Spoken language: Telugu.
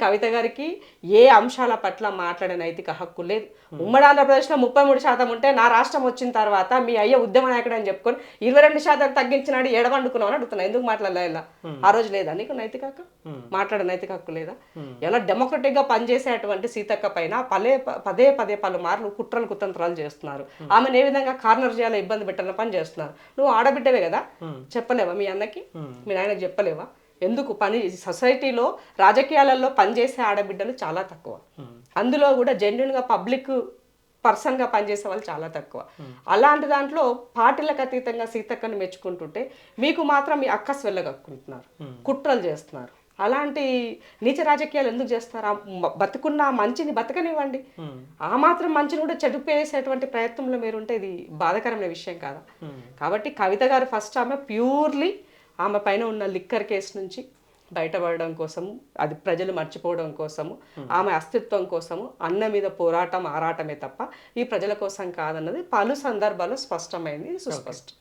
కవిత గారికి ఏ అంశాల పట్ల మాట్లాడే నైతిక హక్కు లేదు. ఉమ్మడి ఆంధ్రప్రదేశ్లో 33% ఉంటే నా రాష్ట్రం వచ్చిన తర్వాత మీ అయ్య ఉద్యమ నాయకుడు అని చెప్పుకొని 22% తగ్గించినాడు ఏడవండుకున్నావు అని అడుగుతున్నా. ఎందుకు మాట్లాడలే ఇలా? ఆ రోజు లేదా నీకు నైతిక హక్కు? మాట్లాడే నైతిక హక్కు లేదా? ఎలా డెమోక్రటిక్ గా పనిచేసేటువంటి సీతక్క పైన పదే పదే పలుమార్లు కుట్రలు కుతంత్రాలు చేస్తున్నారు. ఆమెను ఏ విధంగా కార్నర్ చేయాలో ఇబ్బంది పెట్టాలని పని చేస్తున్నారు. నువ్వు ఆడబిడ్డవే కదా, చెప్పలేవా మీ అన్నకి, మీ నాయనకి చెప్పలేవా? ఎందుకు పని సొసైటీలో రాజకీయాలలో పనిచేసే ఆడబిడ్డలు చాలా తక్కువ. అందులో కూడా జెన్యున్గా పబ్లిక్ పర్సన్గా పనిచేసే వాళ్ళు చాలా తక్కువ. అలాంటి దాంట్లో పార్టీలకు అతీతంగా సీతక్కని మెచ్చుకుంటుంటే మీకు మాత్రం మీ అక్కస్ వెళ్ళగక్కుంటున్నారు, కుట్రలు చేస్తున్నారు. అలాంటి నీచ రాజకీయాలు ఎందుకు చేస్తారు? బతుకున్న మంచిని బతకనివ్వండి. ఆ మాత్రం మంచిని కూడా చెడిపేసేటువంటి ప్రయత్నంలో మీరుంటే ఇది బాధాకరమైన విషయం కాదా? కాబట్టి కవిత గారు ఫస్ట్ ఆమె ప్యూర్లీ ఆమె పైన ఉన్న లిక్కర్ కేసు నుంచి బయటపడడం కోసము, అది ప్రజలు మర్చిపోవడం కోసము, ఆమె అస్తిత్వం కోసము అన్న మీద పోరాటం ఆరాటమే తప్ప ఈ ప్రజల కోసం కాదన్నది పలు సందర్భాల్లో స్పష్టమైంది, సుస్పష్టం.